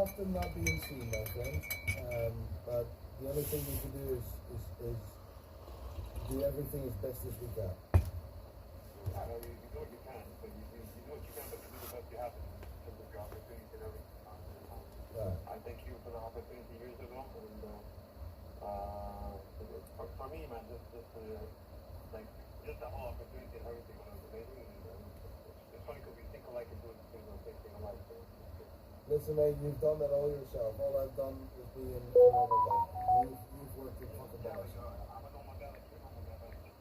often not being seen, my friend. But the only thing we can do is do everything as best as we can. I know you do what you can, but you do what you can, but you do the best you have in terms of your opportunities and everything. Yeah. I thank you for the opportunity years ago, and for me, man, just the whole opportunity and everything was amazing. And it's funny because we think alike and do the same thing alike. So Listen, mate, you've done that all yourself. All I've done is be a normal guy. You've worked with fucking bars. I'm a normal guy, like you're a normal guy, but it's just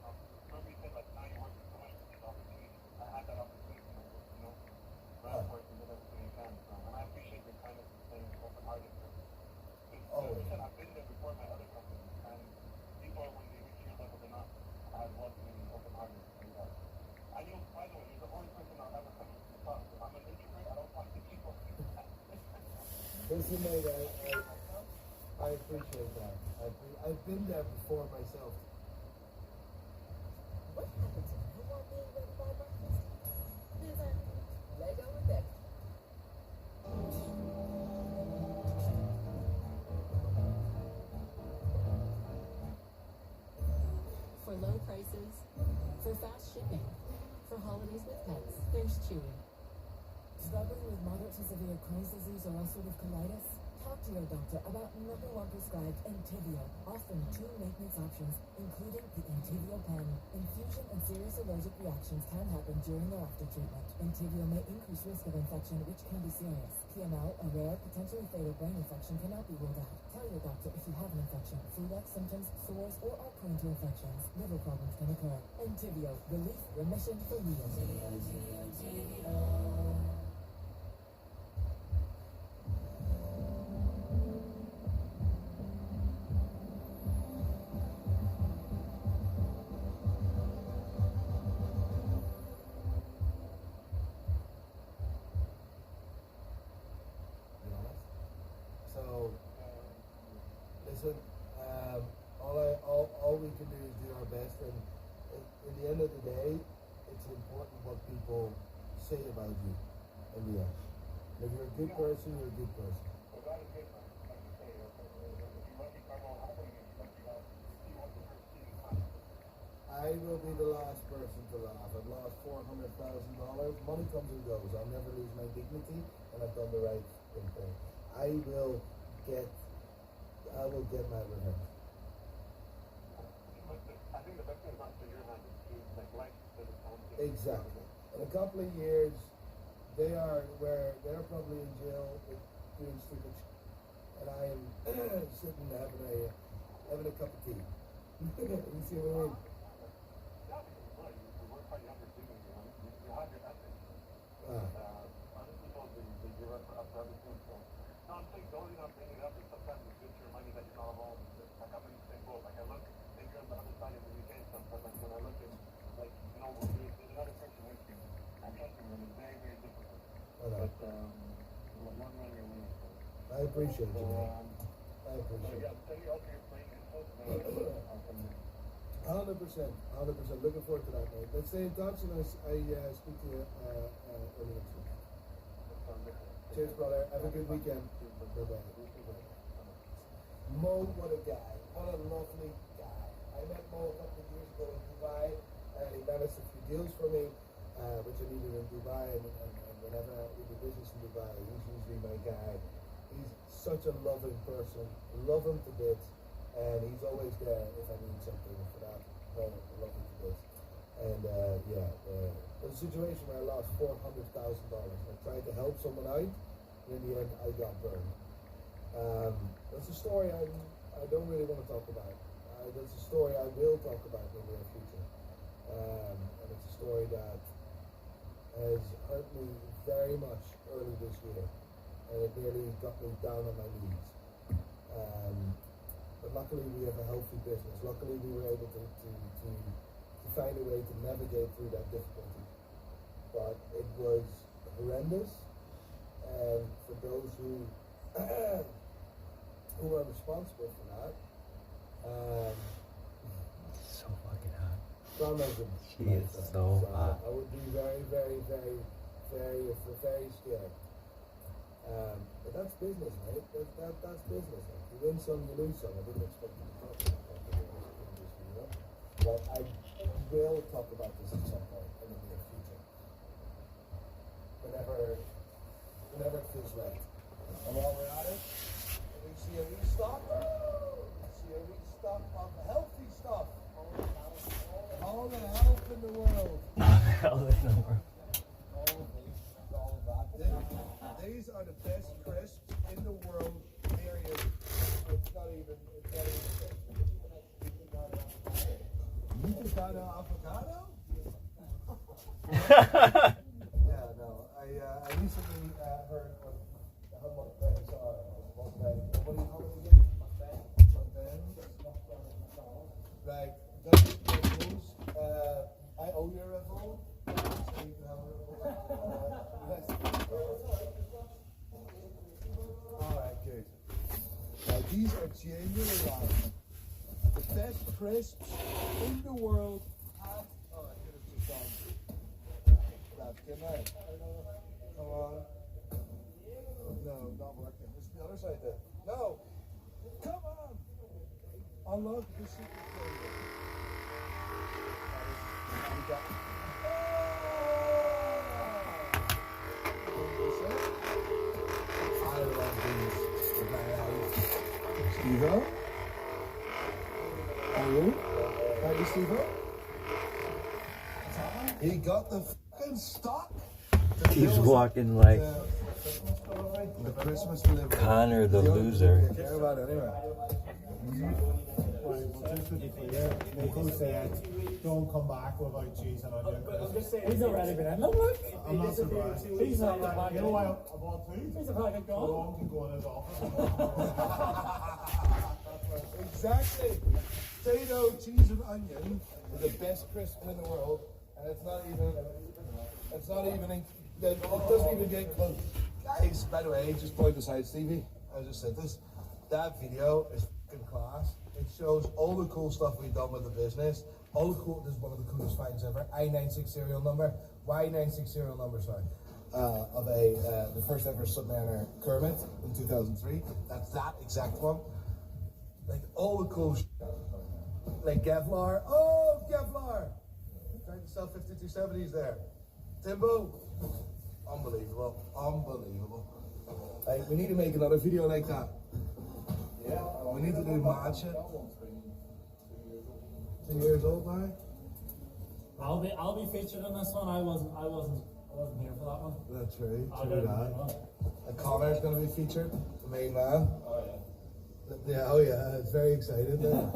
remember you said like now you're working so much for these opportunities. I had that opportunity, grab for it and do everything you can. And I appreciate your kindness and staying open-hearted. Always. Like I said, I've been there before in my other companies, and people are when they reach your level, they're not as welcoming and open-hearted as that. I know, by the way, you're the only person I'll ever come to talk to. I'm an introvert. I don't talk to people. Listen, mate, I appreciate that. I've been there before myself. What happened to you all being ready by breakfast? Lego with Dexter. For low prices, for fast shipping, for holidays with pets, there's Chewy. Struggling with moderate to severe Crohn's disease or ulcerative colitis? Talk to your doctor about number one prescribed Entyvio, offering 2 maintenance options, including the Entyvio pen. Infusion and serious allergic reactions can happen during or after treatment. Entyvio may increase risk of infection, which can be serious. PML, a rare, potentially fatal brain infection, cannot be ruled out. Tell your doctor if you have an infection, flu-like symptoms, sores, or are prone to infections. Liver problems can occur. Entyvio, relief, remission for real. So, listen, all we can do is do our best, and in the end of the day, it's important what people say about you in the end. If you're a good person, you're a good person. Well, that is good, man. Like you say, if you lucky Carmel, how come you lucky that? You want the first team time. I will be the last person to laugh. I've lost $400,000. Money comes and goes. I'll never lose my dignity, and I've done the right thing. I will get my revenge. I think the best thing about for your hand is to like life to the phone. Exactly. In a couple of years, they're probably in jail doing stupid shit, and I am sitting having a cup of tea. You see what I mean? Yeah, because well, you work hard, you have your dignity, you have your ethics. Other people, they give up for other things. So, no, I'm saying the only reason I'm bringing it up is sometimes it's good to remind you that you're not alone. Like I'm in the same boat. Like I look, maybe you're on the other side of the UK and stuff, but like when I look at, like, there's another person with you. And trust me, it's very, very difficult. But, one run you're winning. I appreciate you, man. I So appreciate yeah, it. tell you also you're playing info, I'll come in. 100%. Looking forward to that, mate. Let's stay in touch, and I speak to you early next week. Cheers, brother. Have a good weekend. Bye-bye. Mo, what a guy. What a lovely guy. I met Mo a couple of years ago in Dubai, and he managed a few deals for me, which I needed in Dubai, and whenever we do business in Dubai, he's usually my guy. He's such a loving person. Love him to bits, and he's always there if I need something. For that, I love him to bits. And there was a situation where I lost $400,000. I tried to help someone out, and in the end, I got burned. That's a story I don't really want to talk about. That's a story I will talk about in the near future. And it's a story that has hurt me very much early this year, and it nearly got me down on my knees. But luckily, we have a healthy business. Luckily, we were able to find a way to navigate through that difficulty. But it was horrendous, and for those who are responsible for that, So fucking hot. traumatism. She is so hot. I would be very, very, very, very, very scared. But that's business, right? That's business. Like, you win some, you lose some. I didn't expect you to talk about that in this video. But I will talk about this at some point in the near future. Whenever it feels right. And while we're at it, we see a restock. We see a restock of healthy stuff. All the health in the world. Hell in the world. All of that. These are the best crisps in the world. Period. It's not even. Avocado. Avocado? Yeah, no. I recently heard how mukbangs are. Mukbang. What do you call it again? Mukbang. Like those. I owe you a Red Bull. So you can have a Red Bull. Alright, good. Now these are genuinely the best crisps in the world. Oh, I could have just gone. That's good night. Come on. No, not working. It's the other side there. No! Come on! Unlock the secret flavor. I love these. Steve-O? Are you Steve-O? He got the fucking stock. He's walking like The Christmas delivery. Connor the loser. Care about it anyway. Nico said, don't come back without cheese and onion. He's already been in. Look, I'm not surprised. he's not the back. You know why I bought two? He's a fucking So goal. long can go in his office. Exactly. Potato, cheese, and onion is the best crisp in the world, and it's not even. It doesn't even get close. Guys, by the way, just point aside, Stevie. I just said this. That video is fucking class. It shows all the cool stuff we've done with the business. This is one of the coolest finds ever. I-96 serial number. Y96 serial number, sorry. Of the first ever Submariner Kermit in 2003. That's that exact one. Like all the cool shit. Like Kevlar. Oh, Kevlar! Trying to sell 5270s there. Timbo. Unbelievable. Like, we need to make another video like that. Yeah. We need to do mad shit. 2 years old now? I'll be featured in this one. I wasn't here for that one. That's right. I'll True go that. And Connor's gonna be featured, the main man. Oh yeah, it's very excited there.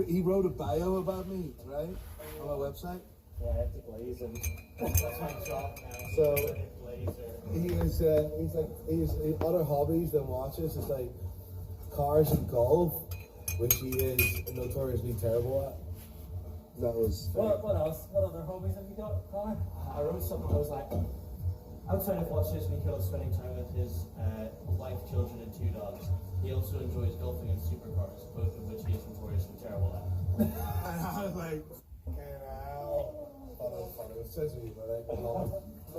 He wrote a bio about me, right? On my website. Yeah, I have to glaze and that's my job now. So Glazer. he's other hobbies than watches is like cars and golf, which he is notoriously terrible at. That was What else? What other hobbies have you got, Connor? I wrote something that was like, outside of watches, Nico is spending time with his wife, children, and 2 dogs. He also enjoys golfing and supercars, both of which he is notoriously terrible at. And I was like, funny. It says me, but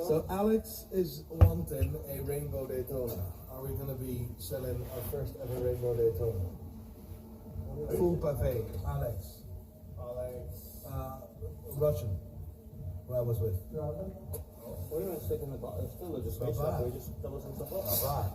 so Alex is wanting a Rainbow Daytona. Are we going to be selling our first ever Rainbow Daytona? Full pavé, Alex. Russian. Who I was with. What are you sticking the bottle? It's still just Not bad. we just double some stuff up. Not bad.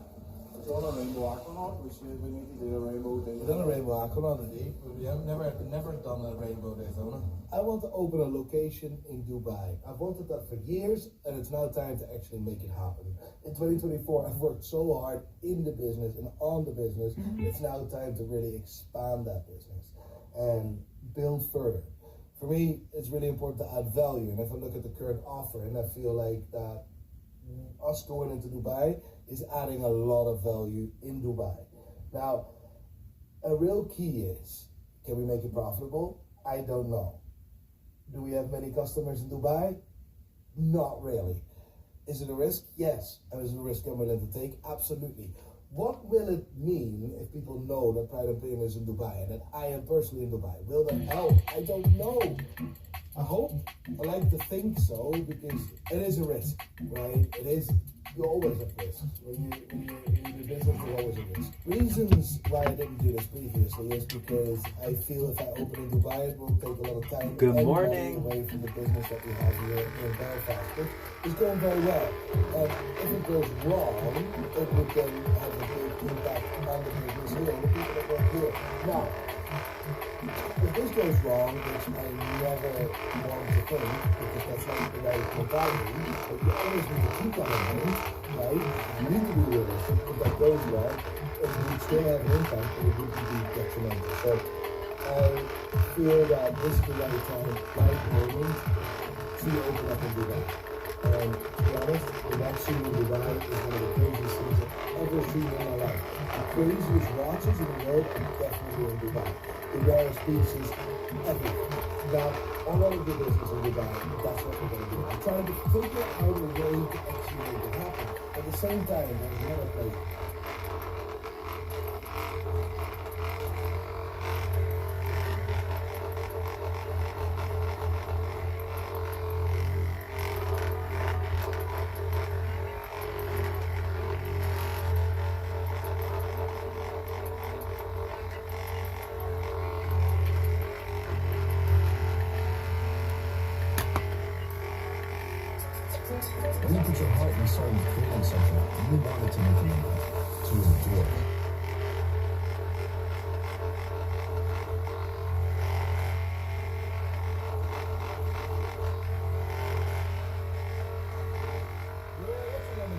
Do you want a rainbow aquanaut? We need to do a rainbow day. We've done a Rainbow Aquanaut indeed, but we have never done a Rainbow Daytona. I want to open a location in Dubai. I've wanted that for years, and it's now time to actually make it happen. In 2024, I've worked so hard in the business and on the business. It's now time to really expand that business and build further. For me, it's really important to add value, and if I look at the current offering, I feel like that us going into Dubai is adding a lot of value in Dubai. Now, a real key is, can we make it profitable? I don't know. Do we have many customers in Dubai? Not really. Is it a risk? Yes. And is it a risk I'm willing to take? Absolutely. What will it mean if people know that Pride and Pain is in Dubai and that I am personally in Dubai? Will that help? I don't know. I hope. I like to think so because it is a risk, right? It is. You always have risk. When you do business, there's always a risk. Reasons why I didn't do this previously is because I feel if I open in Dubai, it will take a lot of time. Good and morning. money away from the business that we have here in Belfast. But it's going very well. If it goes wrong, it would then have a big impact on the business here and the people that work here. Now, if this goes wrong, which I never want to think, because that's not the right mentality, but you always need to keep that in mind, right? You need to be realistic. If that goes wrong, it would still have an impact, but it wouldn't be detrimental. So I feel that this is the right time, right moment to open up and do that. And to be honest, the next scene in Dubai is one of the craziest scenes I've ever seen in my life. The craziest watches in the world are definitely in Dubai. The rarest pieces, everything. Now, I want to do business in Dubai. That's what we're going to do. I'm trying to figure out a way to actually make it happen. At the same time, there's another place. When you put your heart and soul into creating something, you want it to make an impact, to endure.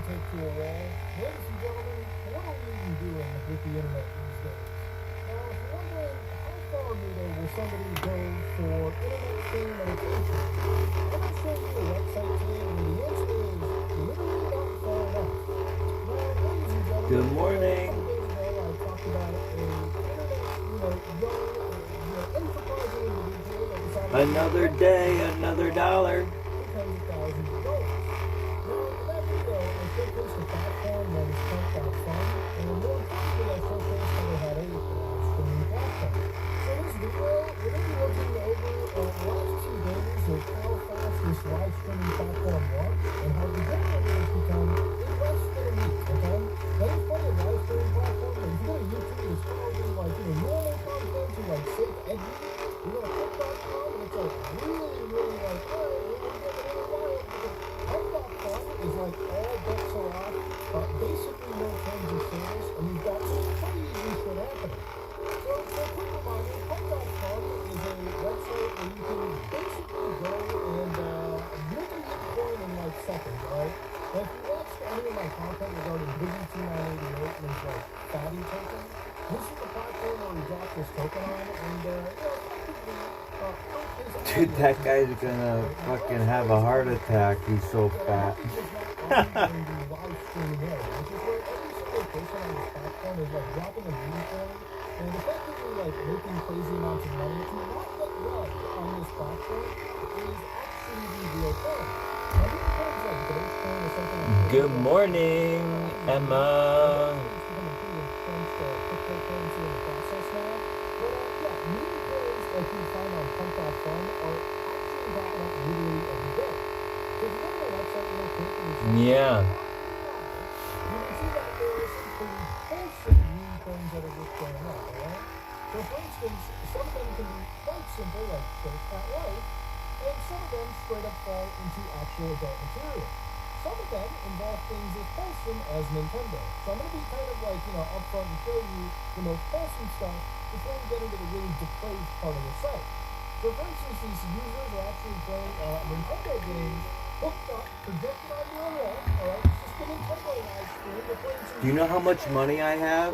Take to a wall. Ladies and gentlemen, what are we even doing with the internet these days? Now, if you're wondering how far will somebody go for internet stream meditation, I'm going to show you a website today where the answer is literally not far enough. Now, ladies and gentlemen, Good morning. a couple days ago I talked about a internet, young, enterprising individual that decided Another day, another dollar. $800,000. Showcased the platform that is Pump.fun, and more importantly, I showcased how they had a streaming platform. So this video, we're going to be looking over the last 2 days of how fast this live streaming platform launched and how the general has become in less than a week, okay? Now there's plenty of live streaming platforms, but if you go to YouTube, it's probably like, normal content to like safe editing. You go to Pump.com, and it's like really like, alright, we're getting a little wild, because Pump.fun is like all bets are off, basically no terms of service, and you've got pretty easy shit happening. So for a quick reminder, Pump.fun is a website where you can basically go and look at Bitcoin in like seconds, right? Now if you watched any of my content regarding Biggie 2988 and his like fatty token, this is the platform where he dropped this token on, and Dude, that guy's gonna fucking have a heart attack. He's so fat. And effectively, like, making crazy amounts of money to not get love on this platform is actually the real thing. Now, these coins like Dogecoin or something like Good morning, Emma. it's become a pretty entrenched cryptocurrency in the process now. But, yeah, meme coins like you find on Pump.fun are actually popping up literally every day. So if you go to the website real quick and you Yeah. you can see that there are some pretty wholesome meme coins that are just going up, alright? So for instance, some of them can be quite simple, like Shake That Life, and some of them straight up fall into actual adult material. Some of them involve things as wholesome as Nintendo. So I'm going to be kind of like, upfront and show you the most wholesome stuff before we get into the really depraved part of the site. So for instance, these users are actually playing Nintendo games hooked up, projected on your wall, alright? It's just the Nintendo live stream. They're playing some Do you know how much money I have?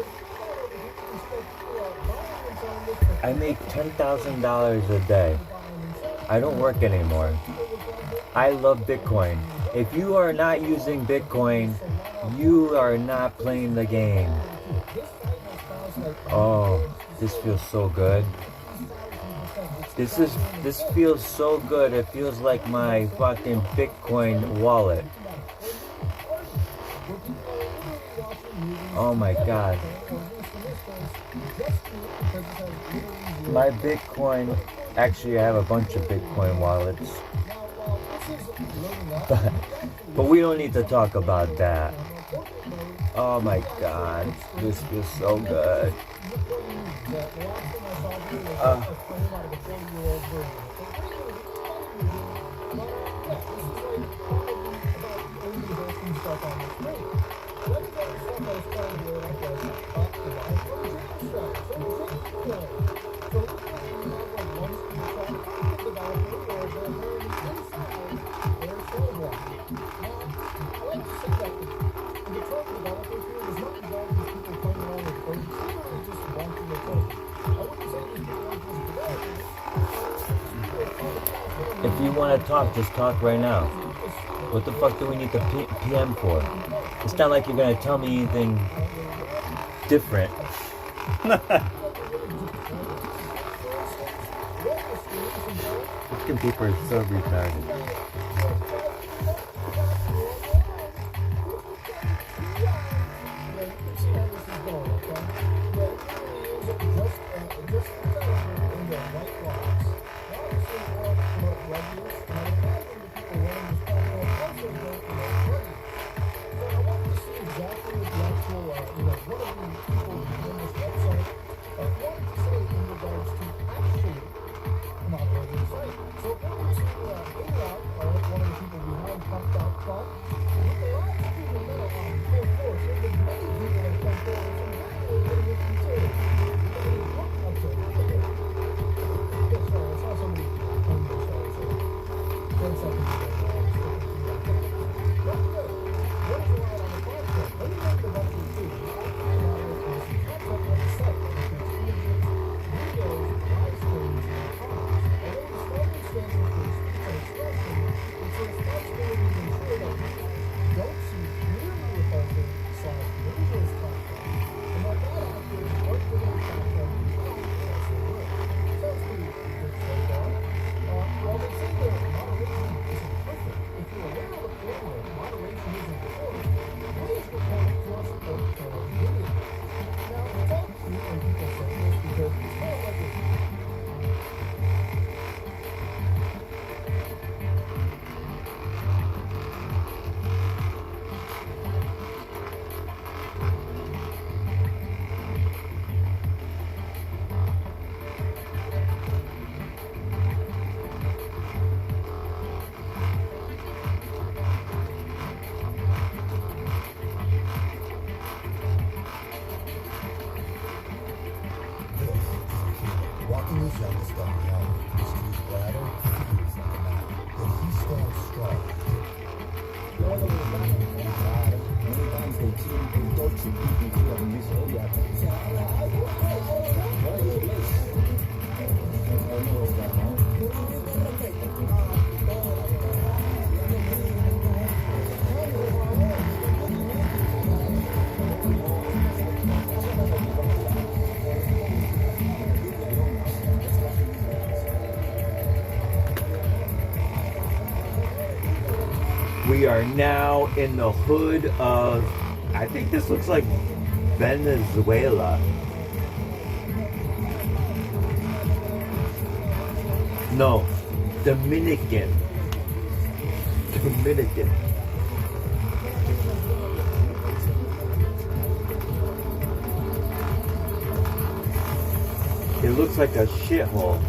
I make $10,000 a day. I don't work anymore. I love Bitcoin. If you are not using Bitcoin, you are not playing the game. Oh, this feels so good. This feels so good. It feels like my fucking Bitcoin wallet. Oh my God. My Bitcoin, actually I have a bunch of Bitcoin wallets. But we don't need to talk about that. Oh my God, this feels so good. If you want to talk, just talk right now. What the fuck do we need the PM for? It's not like you're gonna tell me anything different. Fucking people are so retarded. Walking his youngest son down his street ladder, feels like a man, but he stands strong. Many times they cheat and go to people who have a We are now in the hood of, I think this looks like Venezuela. No, Dominican. It looks like a shithole.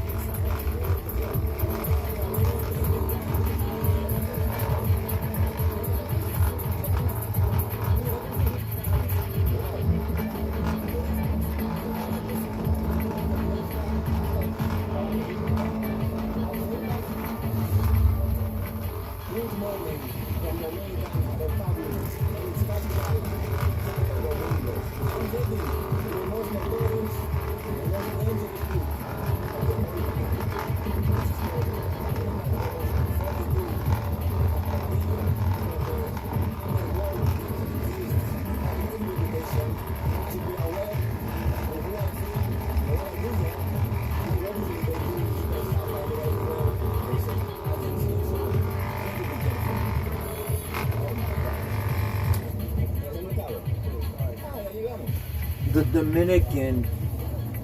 The Dominican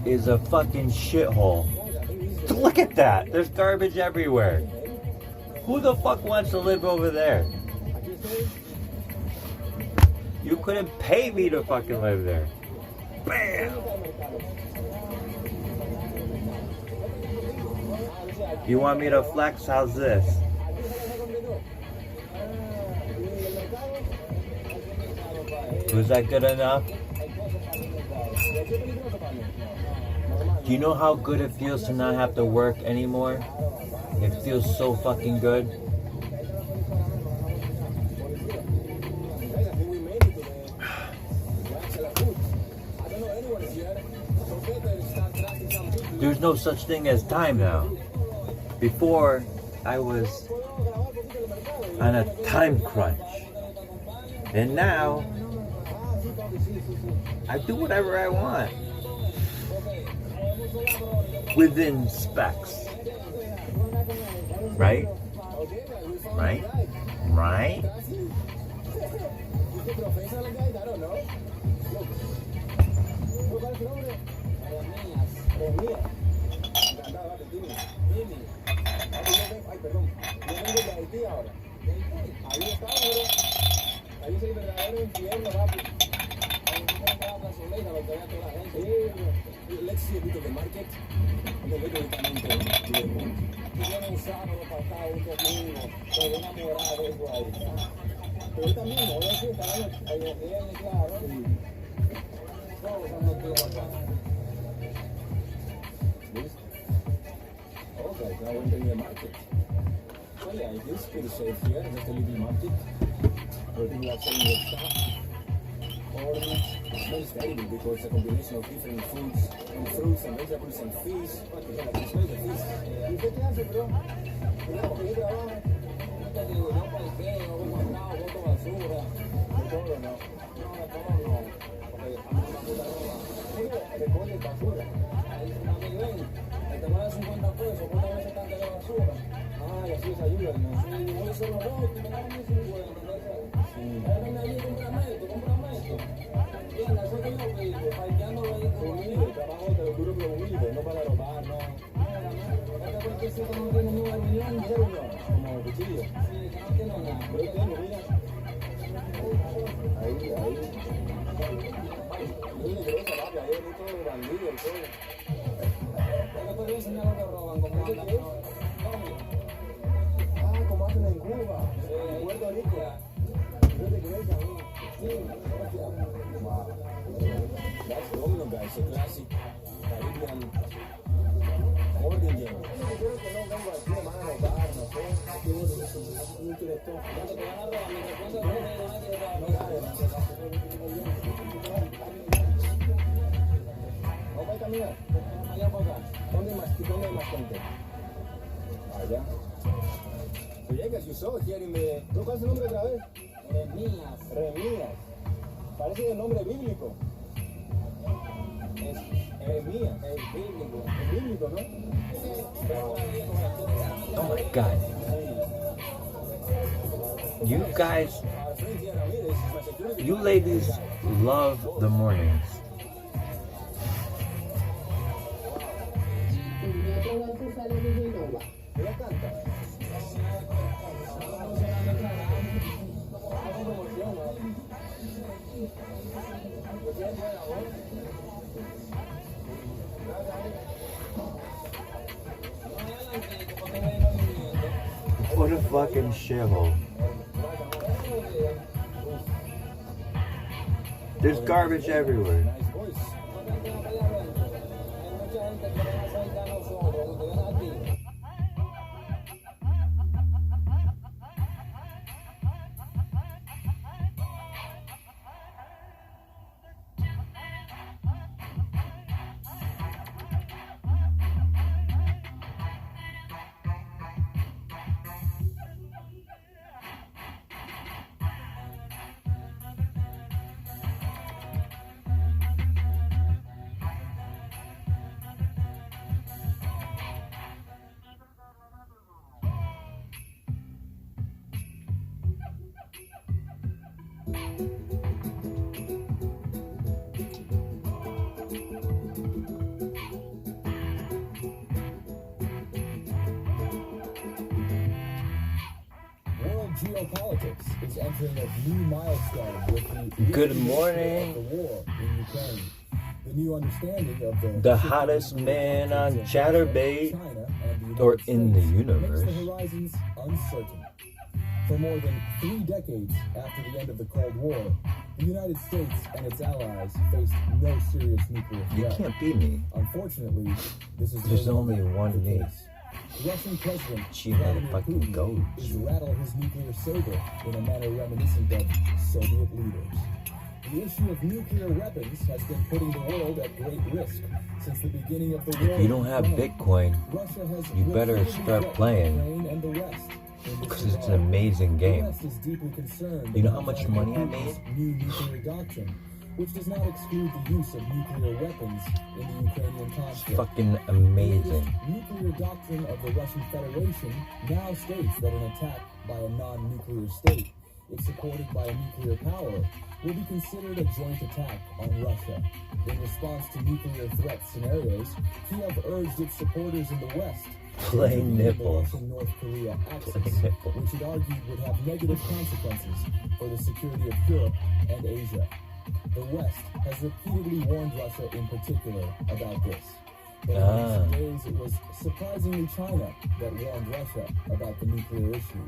is a fucking shithole. Look at that. There's garbage everywhere. Who the fuck wants to live over there? You couldn't pay me to fucking live there. Bam! You want me to flex? How's this? Was that good enough? Do you know how good it feels to not have to work anymore? It feels so fucking good. There's no such thing as time now. Before, I was on a time crunch. And now, I do whatever I want. Within specs. Right? Right? Right? Let's see a bit of the market. And then we're going to come into the viene un sábado pasado, un domingo, con una morada de eso ahí. Pero ahorita mismo, voy a decir, está bien claro. Todos son motivos acá. ¿Listo? Okay, now we're entering the market. So yeah, it is pretty safe here, just a little market. Everything like saying the stock. It smells terrible because it's a combination of different fruits and vegetables and fish. What the hell, I can smell the fish. ¿Y usted qué hace, bro? Mira, porque yo trabajo. Yo te digo, yo parqueo, voy mandado, boto basura. De todo, ¿no? No, de todo no. Porque a mí me gusta roba. Mira, recoge basura. Ahí una vez ven, te van a dar 50 pesos, ¿cuántas veces tanto de basura? Ah, y así es ayuda, ¿no? Sí, yo solo robo, y me dan 50, ¿entendés? Sí. Ven allí, cómprame esto. Bien, eso que yo digo, parqueando vehículos. Humilde, trabajo de lo duro pero humilde, no para robar, no. Este cuerpecito no tiene ni un millón de euros. Como cuchillo. Sí, que no tiene nada. Pero yo tengo, mira. Ahí. Mira, que esa papi, ahí hay mucho bandido y todo. Es que te voy a enseñar lo que roban, como andan. Ah, como hacen en Cuba. Sí, en Puerto Rico. Yo te creo que a mí. Wow. That's phenomenal, guys. A classic Caribbean hoarding game. Yo creo que no vengo aquí, me van a robar, no sé. Aquí es un director. Cuando te van a robar, me recuerdo que no vamos a caminar. Allá por acá. ¿Dónde hay más gente? Allá. So yeah, guys, you saw it here in the... ¿Cuál es el nombre otra vez? Remías. Parece el nombre bíblico. Es Jeremías. Es bíblico. Es bíblico, ¿no? Oh my God. You guys, you ladies love the mornings. What a fucking shithole. There's garbage everywhere. entering a new milestone with the Good resolution morning. of the war in Ukraine. The new understanding of The hottest man on Chatterbait China and the or United in the States universe. makes the horizons uncertain. For more than 3 decades after the end of the Cold War, the United States and its allies faced no serious nuclear You threat. can't beat me. Unfortunately, this is There's no only longer one the me. case. Russian President She Vladimir motherfucking Putin goes. is rattle his nuclear saber in a manner reminiscent of Soviet leaders. The issue of nuclear weapons has been putting the world at great risk since the beginning of the war. If you don't have in Ukraine. Bitcoin, Russia has you better repeatedly start threatened playing. Ukraine and the West in this because it's an regard. amazing The game. West is deeply concerned You know about how much Vladimir money I Putin's made? new nuclear doctrine, which does not exclude the use of nuclear weapons in the Ukrainian conflict. Fucking The amazing. nuclear doctrine of the Russian Federation now states that an attack by a non-nuclear state, if supported by a nuclear power, will be considered a joint attack on Russia. In response to nuclear threat scenarios, Kiev urged its supporters in the West to Play intervene in the nipples. Russian-North Korea axis, Play nipples. which it argued would have negative consequences for the security of Europe and Asia. The West has repeatedly warned Russia in particular about this. But in recent days, it was surprisingly China that warned Russia about the nuclear issue.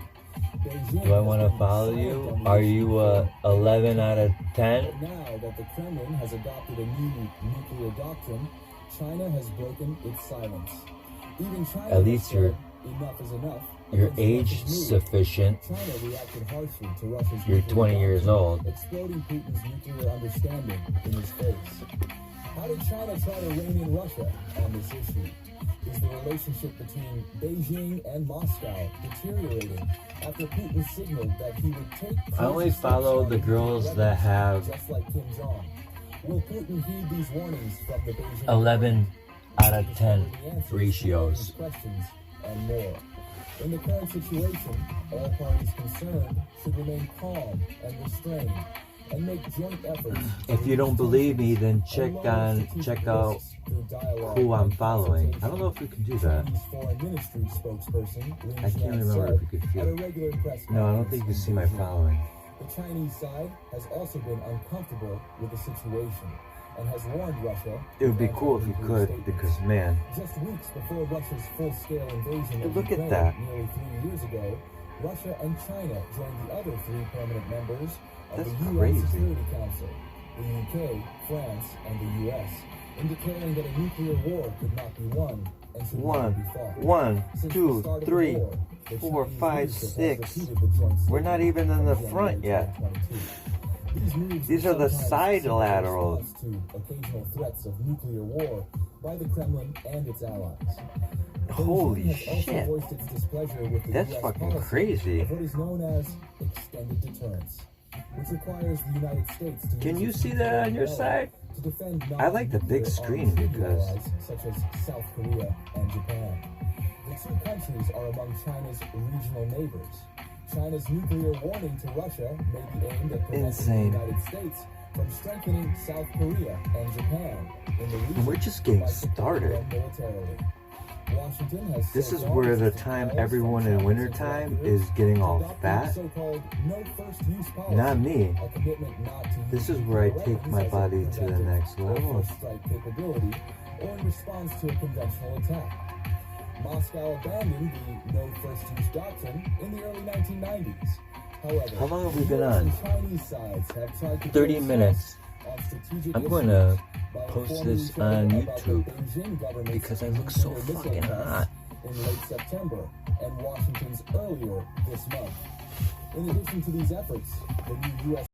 Beijing Do I has want to been follow silent you? on the Are issue you for 11 out of 10? But now that the Kremlin has adopted a new nuclear doctrine, China has broken its silence. Even China At least has you're- said enough is enough. Your against age Russia's move. sufficient. China reacted harshly to Russia's You're nuclear 20 years doctrine, old. exploding Putin's nuclear understanding in his face. How did China try to rein in Russia on this issue? Is the relationship between Beijing and Moscow deteriorating after Putin signaled that he would take I only crazy steps follow on the nuclear girls weapons, that have just like Kim Jong? Will Putin heed these warnings from the Beijing 11 out of to 10 discover the answers to ratios. these questions and more? In the current situation, all parties concerned should remain calm and restrained and make joint efforts. If you don't believe me, then check out who I'm following. I don't know if we can do that. Chinese Foreign Ministry spokesperson Lin I can't Jian remember said if you could at a feel. regular press No, I don't conference think you can in see my Beijing. following. The Chinese side has also been uncomfortable with the situation and has warned Russia. It would be with cool if you anti-nuclear could, statements. because man, Just weeks before Russia's full-scale invasion of Look at Ukraine that. nearly 3 years ago, Russia and China joined the other 3 permanent members of That's the UN crazy. Security Council, the UK, France, and the US, in declaring that a nuclear war could not be won and should never be fought. one, Since the two, start of the three, war, the 4, Chinese 5, leadership has 6. repeated the joint We're not statement even in the in front January yet. 2022. These moves These are the sometimes side signal a laterals. response to occasional threats of nuclear war by the Kremlin and its allies. Holy Beijing has also shit. voiced its displeasure with the That's US fucking policy crazy. of what is known as extended deterrence, which requires the United States to Can use you its see that on your nuclear side? to defend I like the big non-nuclear screen armed because- allies such as South Korea and Japan. The 2 countries are among China's regional neighbors. China's nuclear warning to Russia may be aimed at preventing Insane. the United States from strengthening South Korea and Japan in the region. And we're just getting by supporting started. them militarily. Washington has This so is far where the resisted time calls everyone from in Chinese wintertime interlocutors is getting to all adopt the fat. so-called no first-use policy, Not me. a commitment not to use This is where I nuclear take weapons my as a body to the preventive next or level. first-strike capability, or in response to a conventional attack. Moscow abandoned the no first-use doctrine in the early 1990s. However, How long have we the been US on? and Chinese sides have tried to 30 build minutes. trust on strategic I'm going to by post informing this each other on about the YouTube Beijing government's because I look so nuclear missile fucking tests hot. in late September and Washington's earlier this month. In addition to these efforts, the new U.S.